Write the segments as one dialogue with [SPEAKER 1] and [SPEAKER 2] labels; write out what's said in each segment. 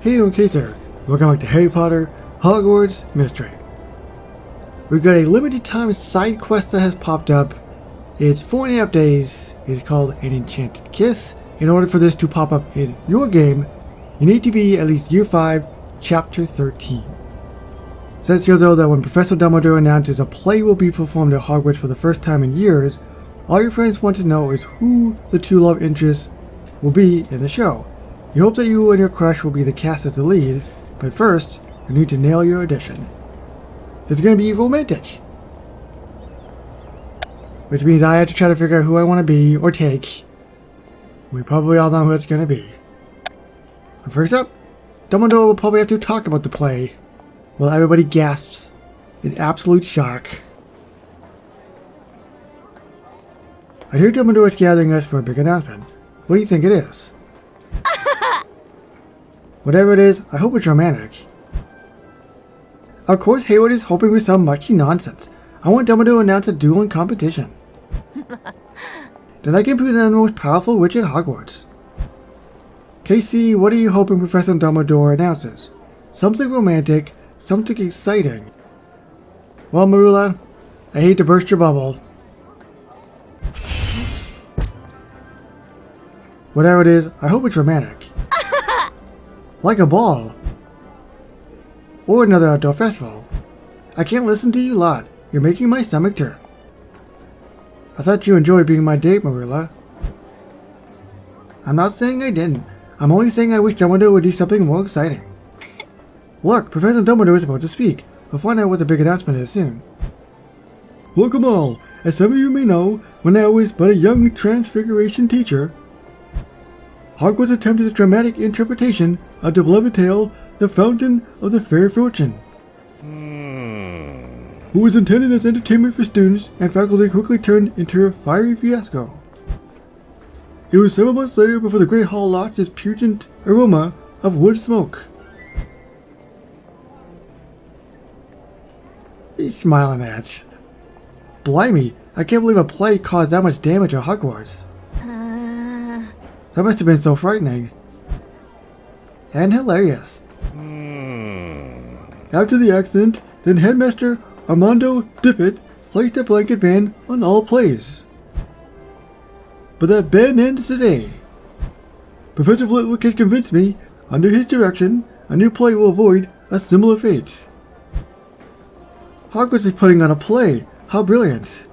[SPEAKER 1] Hey, okay sir, welcome back to Harry Potter Hogwarts Mystery. We've got a limited time side quest that has popped up. It's 4.5 days. It's called an Enchanted Kiss. In order for this to pop up in your game, you need to be at least Year 5, Chapter 13. Says here though that when Professor Dumbledore announces a play will be performed at Hogwarts for the first time in years, all your friends want to know is who the two love interests will be in the show. You hope that you and your crush will be the cast as the leads, but first, you need to nail your audition. It's going to be romantic. Which means I have to try to figure out who I want to be or take. We probably all know who it's going to be. But first up, Dumbledore will probably have to talk about the play, while everybody gasps in absolute shock. I hear Dumbledore is gathering us for a big announcement. What do you think it is? Whatever it is, I hope it's romantic. Of course, Hayward is hoping for some muchy nonsense. I want Dumbledore to announce a dueling competition. Then I can prove that I'm the most powerful witch at Hogwarts. KC, what are you hoping Professor Dumbledore announces? Something romantic, something exciting. Well, Marula, I hate to burst your bubble. Whatever it is, I hope it's romantic. Like a ball. Or another outdoor festival. I can't listen to you lot. You're making my stomach turn. I thought you enjoyed being my date, Marilla. I'm not saying I didn't. I'm only saying I wish Dumbledore would do something more exciting. Look, Professor Dumbledore is about to speak. We'll find out what the big announcement is soon. Welcome all. As some of you may know, when I was but a young transfiguration teacher, Hogwarts attempted a dramatic interpretation of the beloved tale, The Fountain of the Fair Fortune, who was intended as entertainment for students and faculty quickly turned into a fiery fiasco. It was several months later before the Great Hall lost its pungent aroma of wood smoke. He's smiling at. Blimey, I can't believe a play caused that much damage at Hogwarts. That must have been so frightening. And hilarious. After the accident, then Headmaster Armando Dippet placed a blanket ban on all plays. But that ban ends today. Professor Flitwick has convinced me, under his direction, a new play will avoid a similar fate. Hogwarts is putting on a play. How brilliant.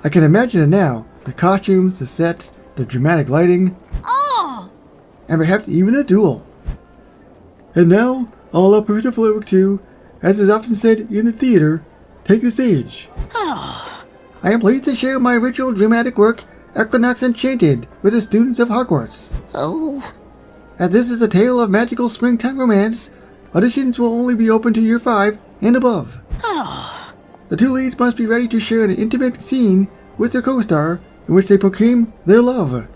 [SPEAKER 1] I can imagine it now. The costumes, the sets, the dramatic lighting, and perhaps even a duel. And now, I'll allow Professor Flitwick to, as is often said in the theater, take the stage. I am pleased to share my original dramatic work, Equinox Enchanted, with the students of Hogwarts. As this is a tale of magical springtime romance, auditions will only be open to Year 5 and above. The two leads must be ready to share an intimate scene with their co-star in which they proclaim their love.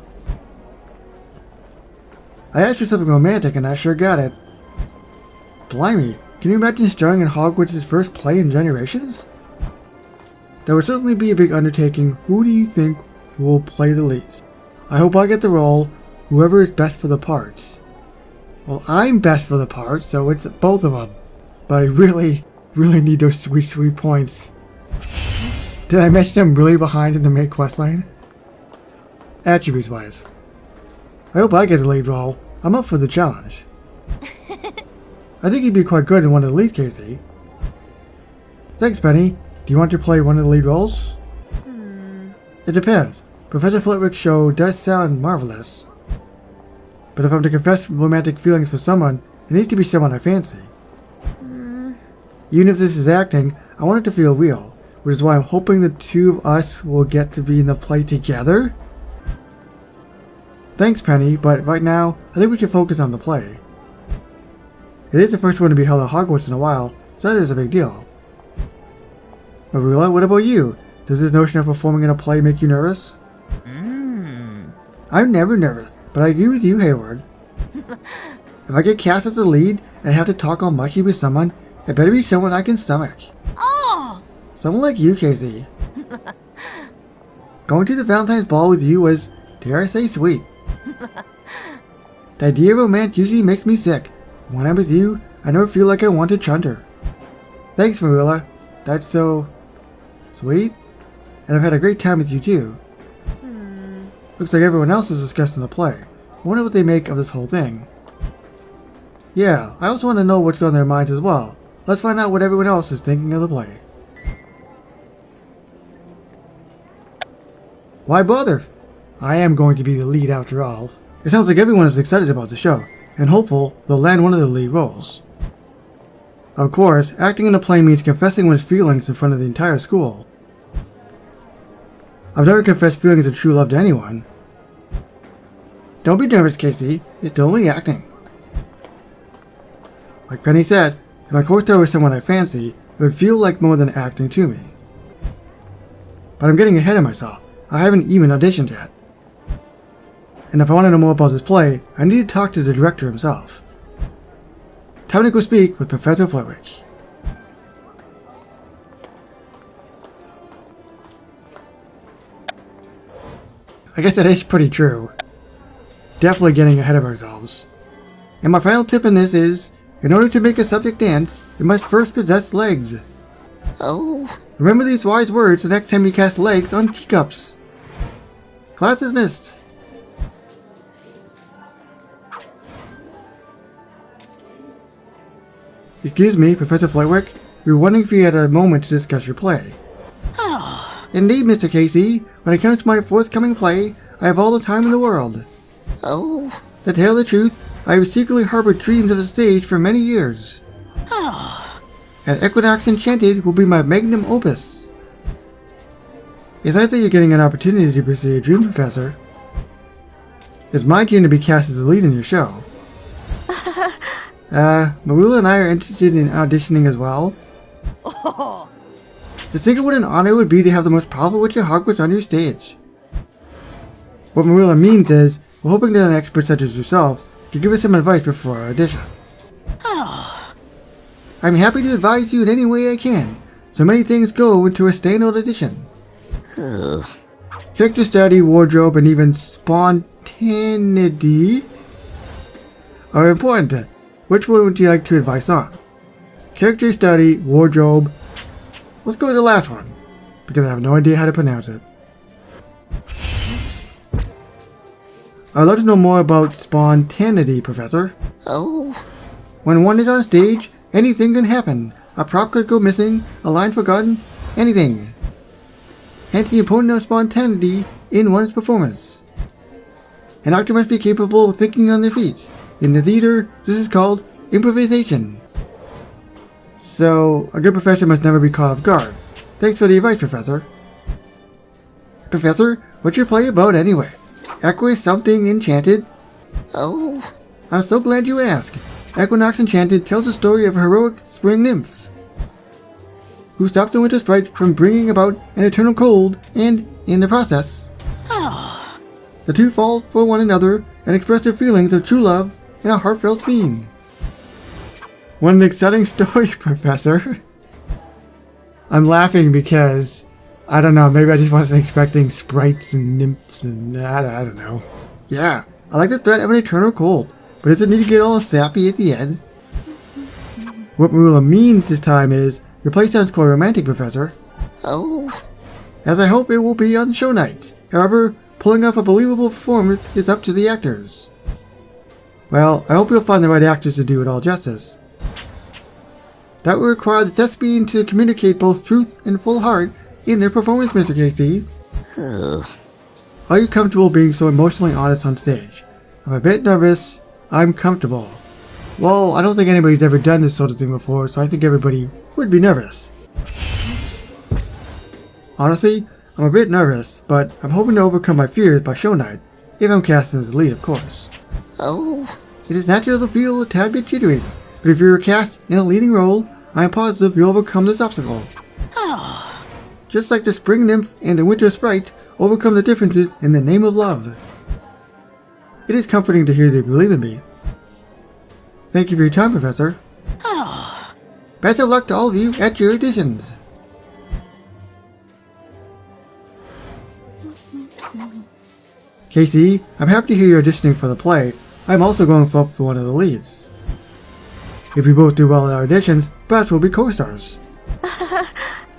[SPEAKER 1] I asked for something romantic and I sure got it. Blimey, can you imagine starring in Hogwarts' first play in generations? That would certainly be a big undertaking. Who do you think will play the leads? I hope I get the role, whoever is best for the parts. Well, I'm best for the part, so it's both of them. But I really need those sweet points. Did I mention I'm really behind in the main questline? Attributes wise. I hope I get the lead role. I'm up for the challenge. I think you'd be quite good in one of the lead, Casey. Thanks, Penny. Do you want to play one of the lead roles? It depends. Professor Flitwick's show does sound marvelous. But if I'm to confess romantic feelings for someone, it needs to be someone I fancy. Even if this is acting, I want it to feel real, which is why I'm hoping the two of us will get to be in the play together. Thanks, Penny, but right now, I think we should focus on the play. It is the first one to be held at Hogwarts in a while, so that is a big deal. Marula, what about you? Does this notion of performing in a play make you nervous? I'm never nervous, but I agree with you, Hayward. If I get cast as the lead and have to talk all mushy with someone, it better be someone I can stomach. Someone like you, Casey. Going to the Valentine's Ball with you was, dare I say, sweet. The idea of romance usually makes me sick. When I'm with you, I never feel like I want to chunder. Thanks, Marilla. That's so... sweet? And I've had a great time with you too. Looks like everyone else is discussing the play. I wonder what they make of this whole thing. Yeah, I also want to know what's going on in their minds as well. Let's find out what everyone else is thinking of the play. Why bother? I am going to be the lead after all. It sounds like everyone is excited about the show, and hopeful they'll land one of the lead roles. Of course, acting in a play means confessing one's feelings in front of the entire school. I've never confessed feelings of true love to anyone. Don't be nervous, Casey. It's only acting. Like Penny said, if my co-star was someone I fancy, it would feel like more than acting to me. But I'm getting ahead of myself. I haven't even auditioned yet. And if I want to know more about this play, I need to talk to the director himself. Time to go speak with Professor Flitwick. I guess that is pretty true. Definitely getting ahead of ourselves. And my final tip in this is, in order to make a subject dance, it must first possess legs.
[SPEAKER 2] Oh.
[SPEAKER 1] Remember these wise words the next time you cast legs on teacups. Class is missed. Excuse me, Professor Flitwick. We were wondering if you had a moment to discuss your play. Indeed, Mr. Casey. When it comes to my forthcoming play, I have all the time in the world.
[SPEAKER 2] Oh.
[SPEAKER 1] To tell the truth, I have secretly harbored dreams of the stage for many years. And Equinox Enchanted will be my magnum opus. It's nice that you're getting an opportunity to pursue your dream, Professor. It's my turn to be cast as the lead in your show. Marilla and I are interested in auditioning as well. Just think of what an honor it would be to have the most powerful witch at Hogwarts on your stage. What Marilla means is, we're hoping that an expert such as yourself can give us some advice before our audition. I'm happy to advise you in any way I can. So many things go into a standard audition. Character study, wardrobe, and even spontaneity are important. Which one would you like to advise on? Character study, wardrobe. Let's go with the last one, because I have no idea how to pronounce it. I'd love to know more about spontaneity, Professor.
[SPEAKER 2] Oh.
[SPEAKER 1] When one is on stage, anything can happen. A prop could go missing, a line forgotten, anything. Hence the importance of spontaneity in one's performance. An actor must be capable of thinking on their feet. In the theater, this is called improvisation. So, a good professor must never be caught off guard. Thanks for the advice, Professor. Professor, what's your play about anyway? Equus something Enchanted?
[SPEAKER 2] Oh.
[SPEAKER 1] I'm so glad you asked. Equinox Enchanted tells the story of a heroic spring nymph who stops the winter sprite from bringing about an eternal cold, and, in the process, the two fall for one another and express their feelings of true love in a heartfelt scene. What an exciting story, Professor. I'm laughing because, I don't know, maybe I just wasn't expecting sprites and nymphs and I don't know. Yeah, I like the threat of an eternal cold, but does it need to get all sappy at the end? What Marilla means this time is, your play sounds quite romantic, Professor.
[SPEAKER 2] Oh.
[SPEAKER 1] As I hope it will be on show nights. However, pulling off a believable performance is up to the actors. Well, I hope you'll find the right actors to do it all justice. That will require the thespian to communicate both truth and full heart in their performance, Mr. Casey. Are you comfortable being so emotionally honest on stage? I'm a bit nervous. I'm comfortable. Well, I don't think anybody's ever done this sort of thing before, so I think everybody would be nervous. Honestly, I'm a bit nervous, but I'm hoping to overcome my fears by show night, if I'm cast as the lead, of course.
[SPEAKER 2] Oh.
[SPEAKER 1] It is natural to feel a tad bit jittery, but if you're cast in a leading role, I am positive you'll overcome this obstacle. Just like the spring nymph and the winter sprite overcome the differences in the name of love. It is comforting to hear they believe in me. Thank you for your time, Professor. Best of luck to all of you at your auditions. Casey, I'm happy to hear you're auditioning for the play. I'm also going for one of the leads. If we both do well at our auditions, perhaps we'll be co-stars.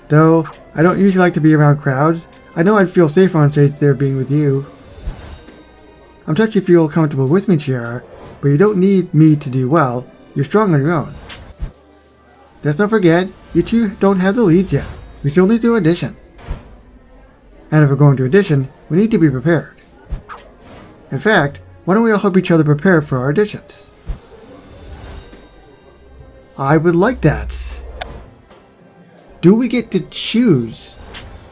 [SPEAKER 1] Though, I don't usually like to be around crowds. I know I'd feel safer on stage there being with you. I'm touched you feel comfortable with me, Chiara, but you don't need me to do well. You're strong on your own. Let's not forget, you two don't have the leads yet. We still need to audition. And if we're going to audition, we need to be prepared. In fact, why don't we all help each other prepare for our auditions? I would like that. Do we get to choose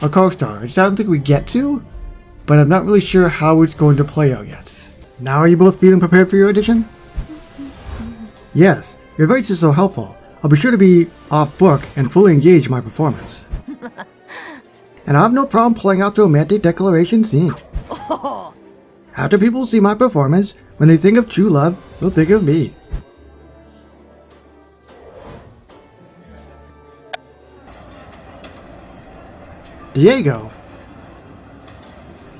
[SPEAKER 1] a co-star? It sounds like we get to, but I'm not really sure how it's going to play out yet. Now are you both feeling prepared for your audition? Yes, your advice is so helpful. I'll be sure to be off-book and fully engage in my performance. And I have no problem playing out the romantic declaration scene. After people see my performance, when they think of true love, they'll think of me. Diego?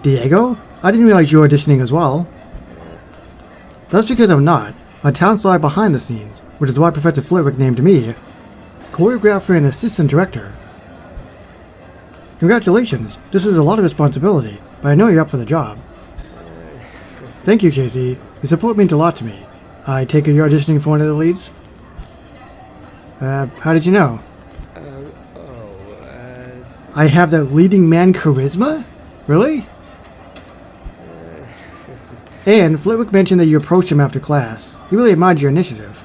[SPEAKER 1] Diego? I didn't realize you were auditioning as well. That's because I'm not. My talents lie behind the scenes, which is why Professor Flitwick named me choreographer and assistant director. Congratulations, this is a lot of responsibility, but I know you're up for the job. Thank you, Casey. Your support means a lot to me. I take it you're auditioning for one of the leads? How did you know? I have that leading man charisma? Really? And Flitwick mentioned that you approached him after class. He really admired your initiative.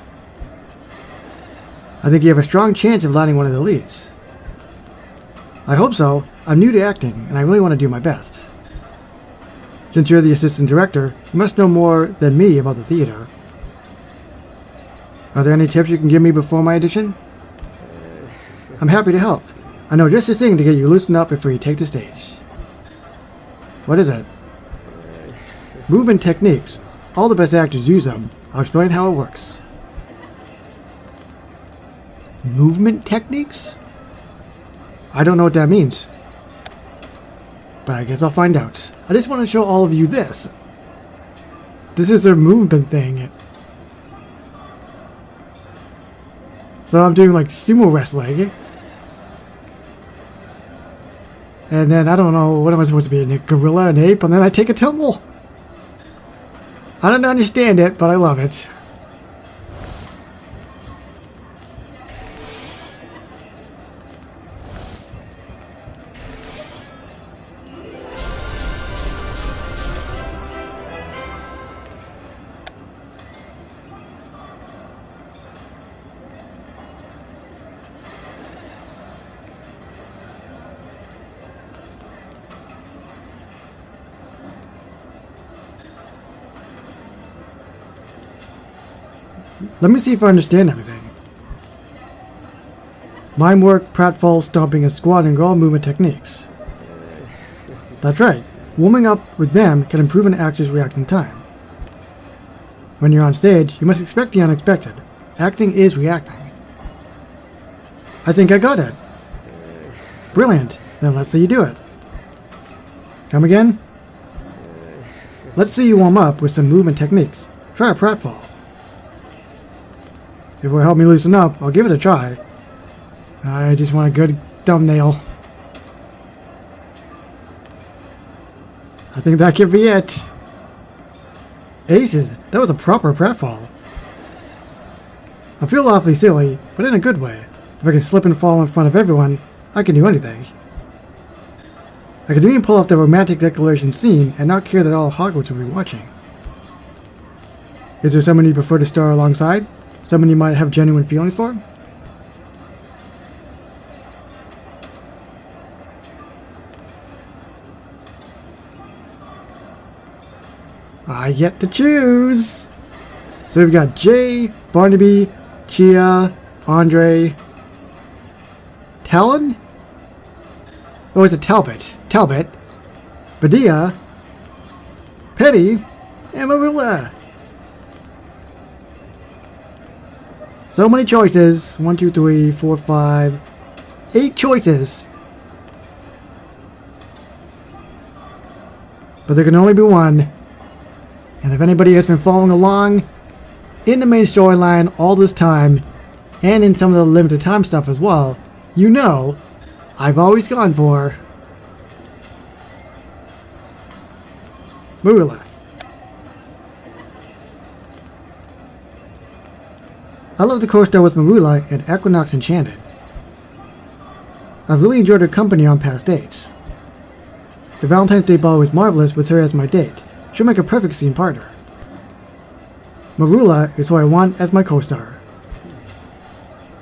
[SPEAKER 1] I think you have a strong chance of landing one of the leads. I hope so. I'm new to acting, and I really want to do my best. Since you're the assistant director, you must know more than me about the theater. Are there any tips you can give me before my audition? I'm happy to help. I know just the thing to get you loosened up before you take the stage. What is it? Movement techniques. All the best actors use them. I'll explain how it works. Movement techniques? I don't know what that means. But I guess I'll find out. I just want to show all of you this. This is their movement thing. So I'm doing like sumo wrestling. And then, I don't know, what am I supposed to be, a gorilla, an ape, and then I take a tumble? I don't understand it, but I love it. Let me see if I understand everything. Mime work, pratfall, stomping, and squatting are all movement techniques. That's right. Warming up with them can improve an actor's reacting time. When you're on stage, you must expect the unexpected. Acting is reacting. I think I got it. Brilliant. Then let's see you do it. Come again? Let's see you warm up with some movement techniques. Try a pratfall. If it will help me loosen up, I'll give it a try. I just want a good thumbnail. I think that could be it. Aces, that was a proper pratfall. I feel awfully silly, but in a good way. If I can slip and fall in front of everyone, I can do anything. I could even pull off the romantic declaration scene and not care that all of Hogwarts will be watching. Is there someone you prefer to star alongside? Someone you might have genuine feelings for? I get to choose! So we've got Jay, Barnaby, Chia, Andre, Talon? Oh, it's a Talbot. Talbot. Badia, Petty, and Marilla. So many choices. 1, 2, 3, 4, 5, 8 choices. But there can only be one. And if anybody has been following along in the main storyline all this time, and in some of the limited time stuff as well, you know I've always gone for Marula. I love the co-star with Marula in Equinox Enchanted. I've really enjoyed her company on past dates. The Valentine's Day ball was marvelous with her as my date. She'll make a perfect scene partner. Marula is who I want as my co-star.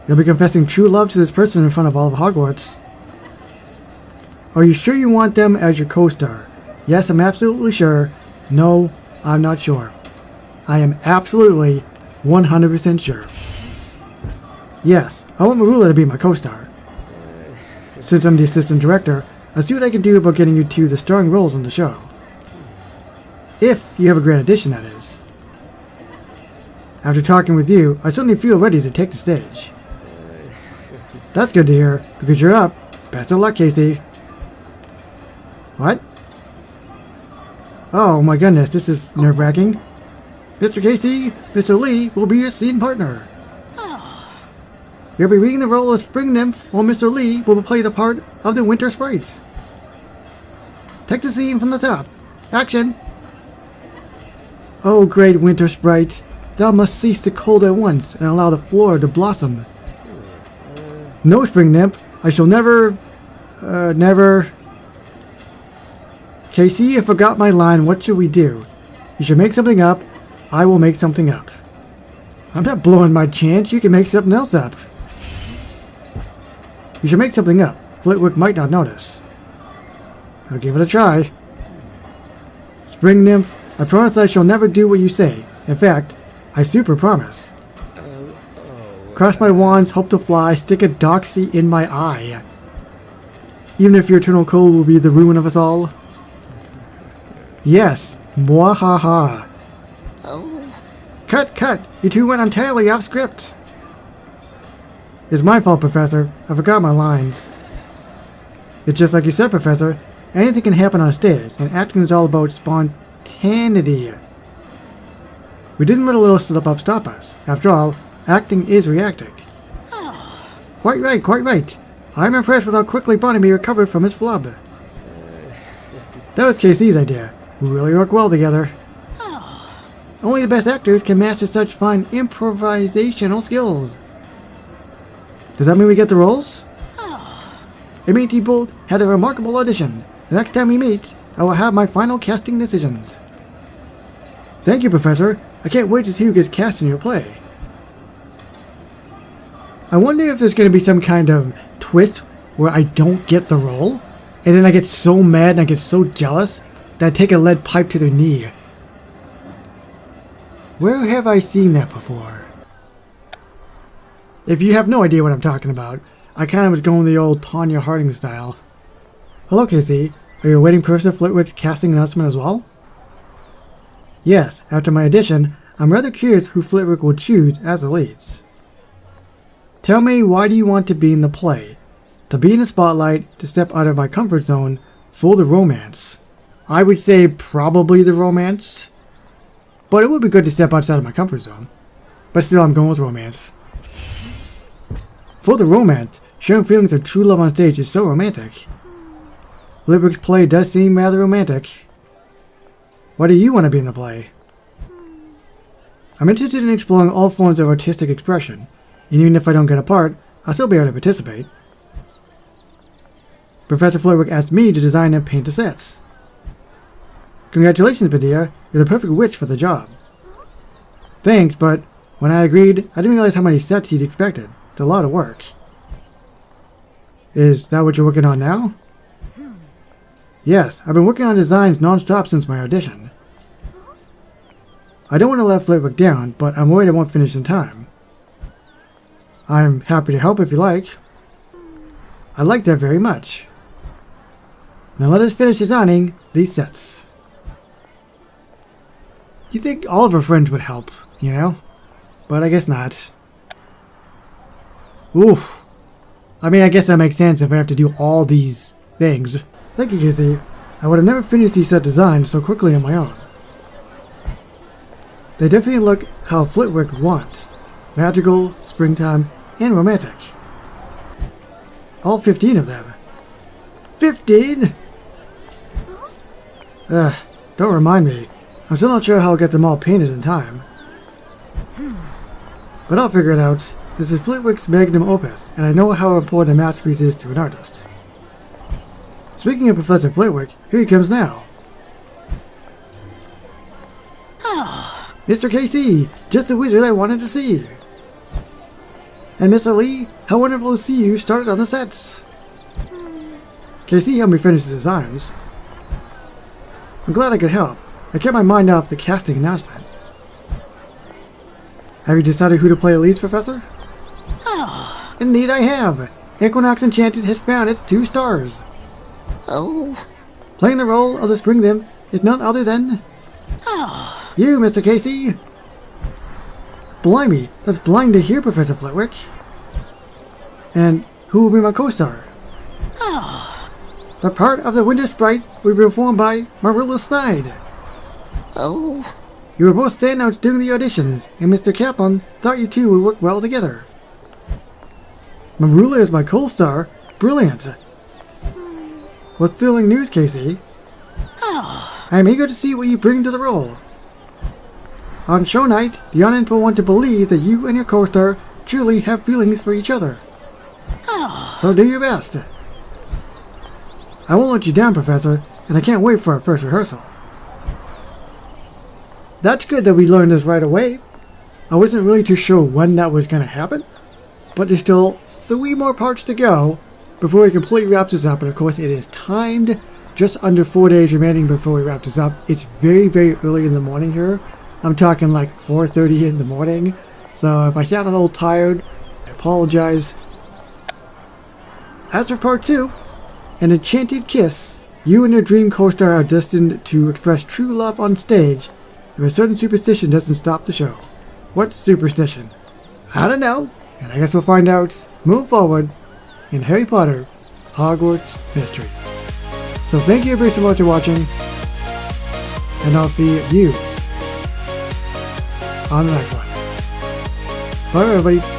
[SPEAKER 1] You'll be confessing true love to this person in front of all of Hogwarts. Are you sure you want them as your co-star? Yes, I'm absolutely sure. No, I'm not sure. I am absolutely 100% sure. Yes, I want Marula to be my co-star. Since I'm the assistant director, I'll see what I can do about getting you two the starring roles on the show. If you have a grand audition, that is. After talking with you, I certainly feel ready to take the stage. That's good to hear, because you're up. Best of luck, Casey. What? Oh my goodness, this is nerve-wracking. Mr. Casey, Mr. Lee will be your scene partner. You'll be reading the role of Spring Nymph, while Mr. Lee will play the part of the Winter Sprites. Take the scene from the top. Action! Oh, great Winter Sprite, thou must cease the cold at once and allow the flora to blossom. No, Spring Nymph, I shall never... Casey, you forgot my line, what should we do? You should make something up, I will make something up. I'm not blowing my chance, you can make something else up. You should make something up, Flitwick might not notice. I'll give it a try. Spring Nymph, I promise I shall never do what you say. In fact, I super promise. Cross my wands, hope to fly, stick a doxy in my eye. Even if your eternal cold will be the ruin of us all. Yes, mwahaha.
[SPEAKER 2] Oh.
[SPEAKER 1] Cut! You two went entirely off script. It's my fault, Professor. I forgot my lines. It's just like you said, Professor. Anything can happen on stage, and acting is all about spontaneity. We didn't let a little slip-up stop us. After all, acting is reacting. Quite right. I'm impressed with how quickly Barnaby recovered from his flub. That was Casey's idea. We really work well together. Only the best actors can master such fine improvisational skills. Does that mean we get the roles? It means you both had a remarkable audition. The next time we meet, I will have my final casting decisions. Thank you, Professor. I can't wait to see who gets cast in your play. I wonder if there's going to be some kind of twist where I don't get the role, and then I get so mad and I get so jealous that I take a lead pipe to their knee. Where have I seen that before? If you have no idea what I'm talking about, I kind of was going the old Tanya Harding style. Hello, Casey. Are you awaiting Professor Flitwick's casting announcement as well? Yes, after my audition, I'm rather curious who Flitwick will choose as the leads. Tell me, why do you want to be in the play? To be in the spotlight, to step out of my comfort zone, for the romance. I would say probably the romance. But it would be good to step outside of my comfort zone. But still, I'm going with romance. For the romance, sharing feelings of true love on stage is so romantic. Flitwick's play does seem rather romantic. Why do you want to be in the play? I'm interested in exploring all forms of artistic expression, and even if I don't get a part, I'll still be able to participate. Professor Flitwick asked me to design and paint the sets. Congratulations, Padilla, you're the perfect witch for the job. Thanks, but when I agreed, I didn't realize how many sets he'd expected. It's a lot of work. Is that what you're working on now? Yes, I've been working on designs non-stop since my audition. I don't want to let Flitwick down, but I'm worried I won't finish in time. I'm happy to help if you like. I like that very much. Now let us finish designing these sets. You think all of our friends would help, you know? But I guess not. Oof. I mean, I guess that makes sense if I have to do all these things. Thank you, Casey. I would have never finished these set designs so quickly on my own. They definitely look how Flitwick wants. Magical, springtime, and romantic. All 15 of them. 15?! Don't remind me. I'm still not sure how I'll get them all painted in time. But I'll figure it out. This is Flitwick's magnum opus, and I know how important a masterpiece is to an artist. Speaking of Professor Flitwick, here he comes now. Mr. KC, just the wizard I wanted to see. And Mr. Lee, how wonderful to see you started on the sets. KC helped me finish the designs. I'm glad I could help. I kept my mind off the casting announcement. Have you decided who to play leads, Professor? Indeed I have. Equinox Enchanted has found its 2 stars.
[SPEAKER 2] Oh.
[SPEAKER 1] Playing the role of the Spring Nymph is none other than... you, Mr. Casey! Blimey, that's blind to hear, Professor Flitwick. And who will be my co-star? The part of the Winter Sprite will be performed by Marilla Snide.
[SPEAKER 2] Oh.
[SPEAKER 1] You were both standouts during the auditions, and Mr. Kaplan thought you two would work well together. Marilla is my co-star. Brilliant! What thrilling news, Casey. I am eager to see what you bring to the role. On show night, the audience will want to believe that you and your co-star truly have feelings for each other. So do your best. I won't let you down, Professor, and I can't wait for our first rehearsal. That's good that we learned this right away. I wasn't really too sure when that was going to happen, but there's still 3 more parts to go before we completely wrap this up, and of course it is timed just under 4 days remaining before we wrap this up. It's very, very early in the morning here. I'm talking like 4:30 in the morning, so if I sound a little tired, I apologize. As for part 2, An Enchanted Kiss, you and your dream co-star are destined to express true love on stage if a certain superstition doesn't stop the show. What superstition? I don't know, and I guess we'll find out, move forward, in Harry Potter, Hogwarts Mystery. So thank you everybody so much for watching, and I'll see you on the next one. Bye everybody.